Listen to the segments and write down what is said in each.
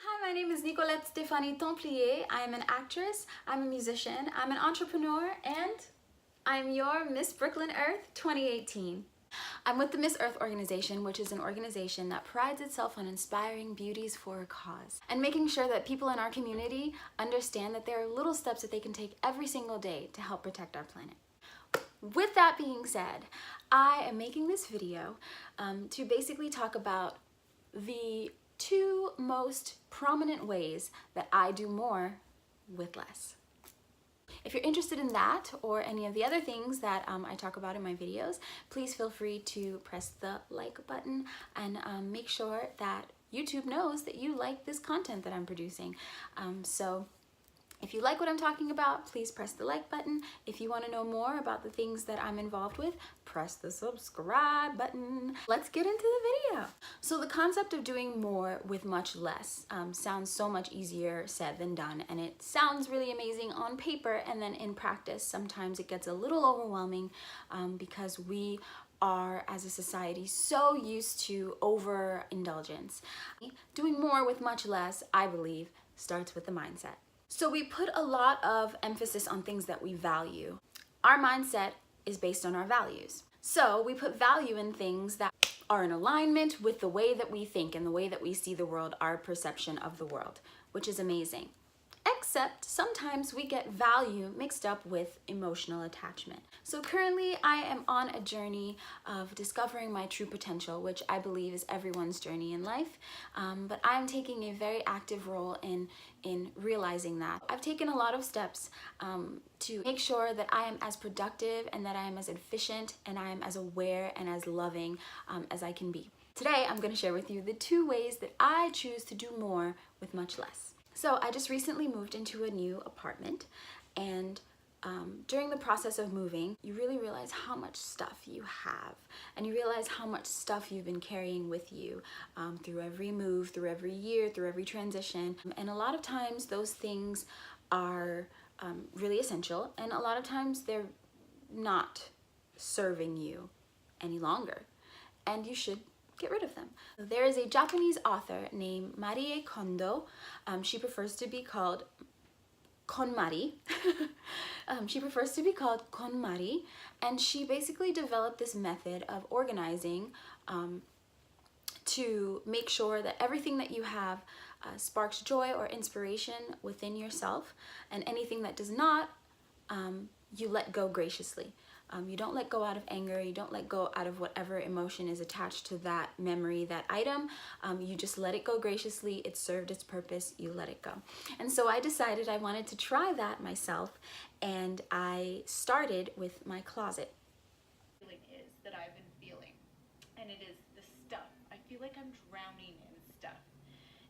Hi, my name is Nicolette Stéphanie Templier. I am an actress, I'm a musician, I'm an entrepreneur, and I'm your Miss Brooklyn Earth 2018. I'm with the Miss Earth organization, which is an organization that prides itself on inspiring beauties for a cause and making sure that people in our community understand that there are little steps that they can take every single day to help protect our planet. With that being said, I am making this video to basically talk about the two most prominent ways that I do more with less. If you're interested in that or any of the other things that I talk about in my videos, please feel free to press the like button and make sure that YouTube knows that you like this content that I'm producing. So if you like what I'm talking about, please press the like button. If you want to know more about the things that I'm involved with, press the subscribe button. Let's get into the video. So the concept of doing more with much less sounds so much easier said than done, and it sounds really amazing on paper, and then in practice sometimes it gets a little overwhelming because we are, as a society, so used to overindulgence. Doing more with much less, I believe, starts with the mindset. So we put a lot of emphasis on things that we value. Our mindset is based on our values. So we put value in things that are in alignment with the way that we think and the way that we see the world, our perception of the world, which is amazing. Except sometimes we get value mixed up with emotional attachment. So currently I am on a journey of discovering my true potential, which I believe is everyone's journey in life. But I'm taking a very active role in realizing that. I've taken a lot of steps to make sure that I am as productive and that I am as efficient and I am as aware and as loving as I can be. Today I'm going to share with you the two ways that I choose to do more with much less. So I just recently moved into a new apartment, and during the process of moving, you really realize how much stuff you have, and you realize how much stuff you've been carrying with you through every move, through every year, through every transition. And a lot of times those things are really essential, and a lot of times they're not serving you any longer, and you should get rid of them. There is a Japanese author named Marie Kondo. She prefers to be called KonMari. She prefers to be called KonMari, and she basically developed this method of organizing to make sure that everything that you have sparks joy or inspiration within yourself, and anything that does not, you let go graciously. You don't let go out of anger, you don't let go out of whatever emotion is attached to that memory, that item. You just let it go graciously. It served its purpose, you let it go. And so I decided I wanted to try that myself, and I started with my closet. Feeling is that I've been feeling, and it is the stuff. I feel like I'm drowning in stuff.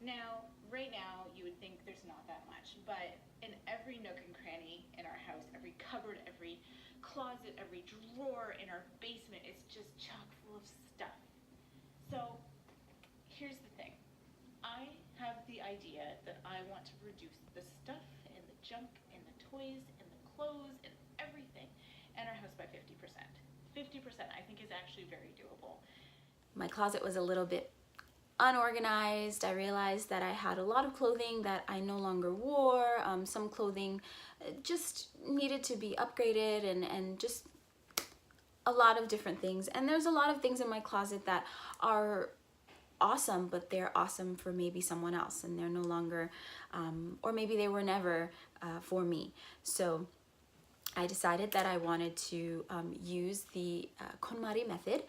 Now, right now, you would think there's not that much, but in every nook and cranny in our house, every cupboard, every closet, every drawer in our basement is just chock full of stuff. So here's the thing. I have the idea that I want to reduce the stuff and the junk and the toys and the clothes and everything in our house by 50%. 50% I think is actually very doable. My closet was a little bit unorganized. I realized that I had a lot of clothing that I no longer wore. Some clothing just needed to be upgraded, and just a lot of different things. And there's a lot of things in my closet that are awesome, but they're awesome for maybe someone else, and they're no longer, or maybe they were never for me. So I decided that I wanted to use the KonMari method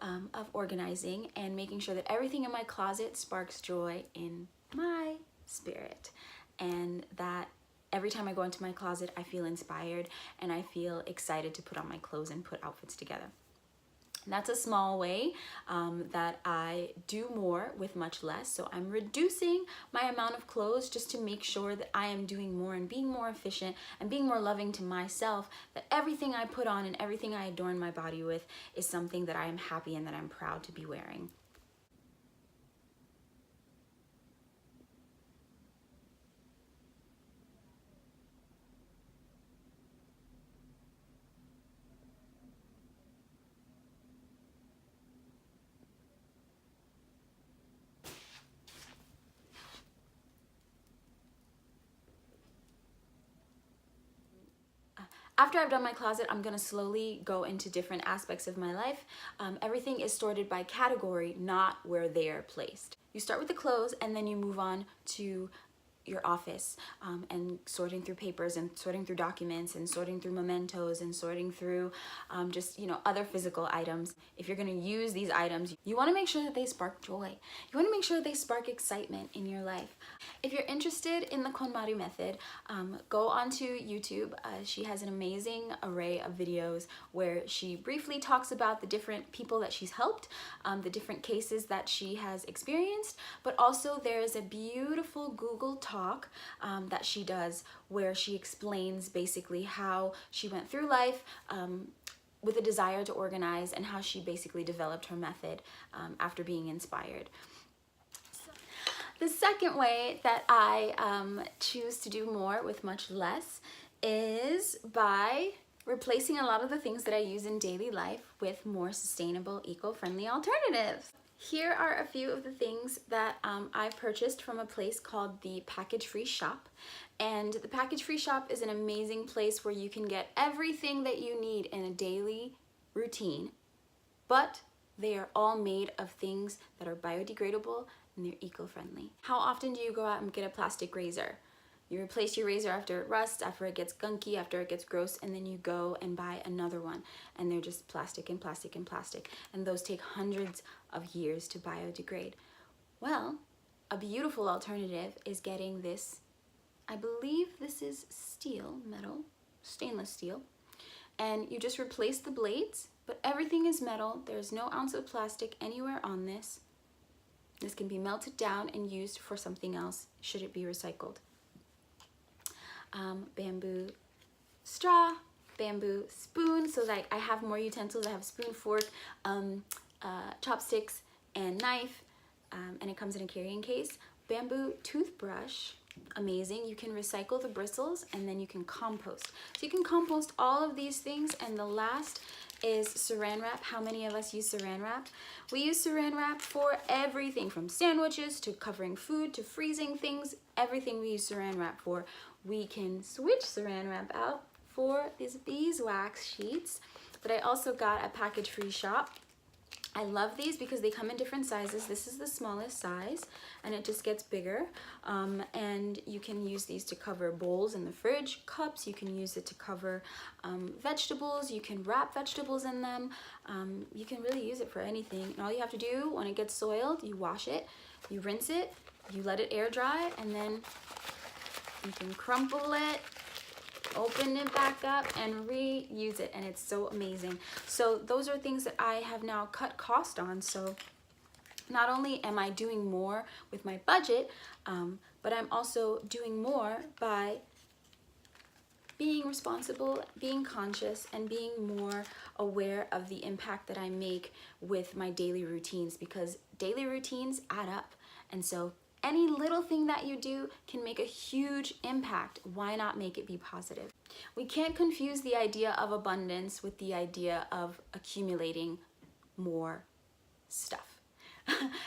of organizing and making sure that everything in my closet sparks joy in my spirit, and that every time I go into my closet I feel inspired and I feel excited to put on my clothes and put outfits together. And that's a small way that I do more with much less. So I'm reducing my amount of clothes just to make sure that I am doing more and being more efficient and being more loving to myself, that everything I put on and everything I adorn my body with is something that I am happy and that I'm proud to be wearing. After I've done my closet, I'm gonna slowly go into different aspects of my life. Everything is sorted by category, not where they are placed. You start with the clothes and then you move on to your office, and sorting through papers and sorting through documents and sorting through mementos and sorting through just, you know, other physical items. If you're going to use these items, you want to make sure that they spark joy. You want to make sure that they spark excitement in your life. If you're interested in the KonMari method, go onto YouTube. She has an amazing array of videos where she briefly talks about the different people that she's helped, the different cases that she has experienced, but also there is a beautiful Google talk that she does where she explains basically how she went through life with a desire to organize and how she basically developed her method after being inspired. The second way that I choose to do more with much less is by replacing a lot of the things that I use in daily life with more sustainable, eco-friendly alternatives. Here are a few of the things that I've purchased from a place called the Package Free Shop. And the Package Free Shop is an amazing place where you can get everything that you need in a daily routine, but they are all made of things that are biodegradable and they're eco-friendly. How often do you go out and get a plastic razor? You replace your razor after it rusts, after it gets gunky, after it gets gross, and then you go and buy another one. And they're just plastic and plastic and plastic. And those take hundreds of years to biodegrade. Well, a beautiful alternative is getting this, I believe this is steel, metal, stainless steel. And you just replace the blades, but everything is metal. There's no ounce of plastic anywhere on this. This can be melted down and used for something else, should it be recycled. Bamboo straw, bamboo spoon, so like I have more utensils. I have spoon, fork, chopsticks, and knife, and it comes in a carrying case. Bamboo toothbrush, amazing. You can recycle the bristles and then you can compost. So you can compost all of these things. And the last is saran wrap. How many of us use saran wrap? We use saran wrap for everything from sandwiches to covering food to freezing things. Everything we use saran wrap for. We can switch saran wrap out for these beeswax sheets that I also got at Package Free Shop. I love these because they come in different sizes. This is the smallest size and it just gets bigger. And you can use these to cover bowls in the fridge, cups. You can use it to cover vegetables. You can wrap vegetables in them. You can really use it for anything. And all you have to do when it gets soiled, you wash it, you rinse it, you let it air dry, and then you can crumple it, open it back up, and reuse it, and it's so amazing. So those are things that I have now cut cost on. So not only am I doing more with my budget, but I'm also doing more by being responsible, being conscious, and being more aware of the impact that I make with my daily routines, because daily routines add up. And so any little thing that you do can make a huge impact. Why not make it be positive? We can't confuse the idea of abundance with the idea of accumulating more stuff.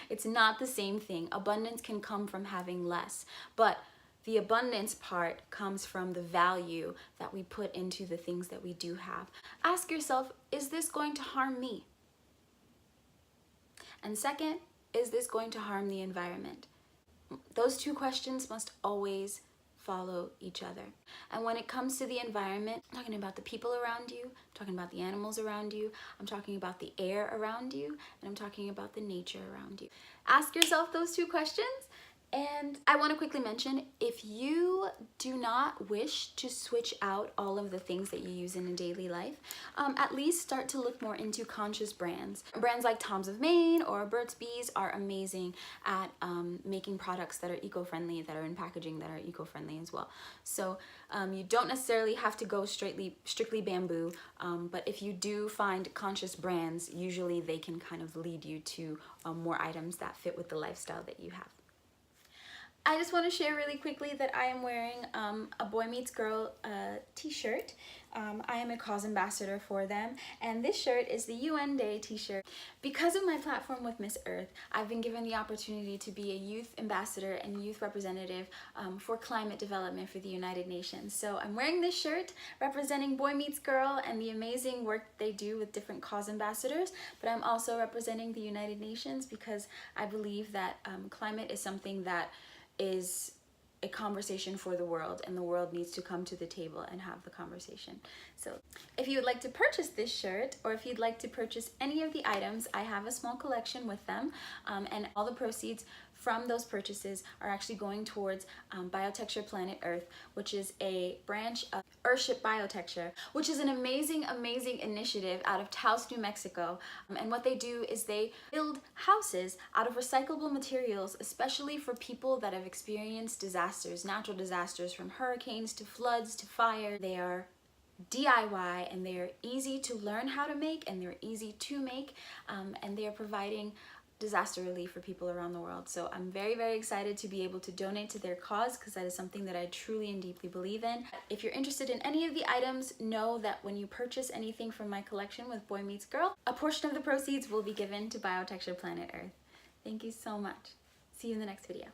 It's not the same thing. Abundance can come from having less, but the abundance part comes from the value that we put into the things that we do have. Ask yourself, is this going to harm me? And second, is this going to harm the environment? Those two questions must always follow each other. And when it comes to the environment, I'm talking about the people around you, I'm talking about the animals around you, I'm talking about the air around you, and I'm talking about the nature around you. Ask yourself those two questions. And I want to quickly mention, if you do not wish to switch out all of the things that you use in a daily life, at least start to look more into conscious brands. Brands like Tom's of Maine or Burt's Bees are amazing at making products that are eco-friendly, that are in packaging that are eco-friendly as well. So you don't necessarily have to go strictly bamboo, but if you do find conscious brands, usually they can kind of lead you to more items that fit with the lifestyle that you have. I just want to share really quickly that I am wearing a Boy Meets Girl t-shirt. I am a cause ambassador for them, and this shirt is the UN Day t-shirt. Because of my platform with Miss Earth, I've been given the opportunity to be a youth ambassador and youth representative for climate development for the United Nations. So I'm wearing this shirt representing Boy Meets Girl and the amazing work they do with different cause ambassadors, but I'm also representing the United Nations because I believe that climate is something that is a conversation for the world, and the world needs to come to the table and have the conversation. So if you would like to purchase this shirt, or if you'd like to purchase any of the items, I have a small collection with them, and all the proceeds from those purchases are actually going towards Biotecture Planet Earth, which is a branch of Earthship Biotecture, which is an amazing initiative out of Taos, New Mexico. And what they do is they build houses out of recyclable materials, especially for people that have experienced disasters, natural disasters, from hurricanes to floods to fire. They are DIY, and they are easy to learn how to make, and they're easy to make, and they are providing disaster relief for people around the world. So I'm very excited to be able to donate to their cause, because that is something that I truly and deeply believe in. If you're interested in any of the items, know that when you purchase anything from my collection with Boy Meets Girl, a portion of the proceeds will be given to Biotecture Planet Earth. Thank you so much. See you in the next video.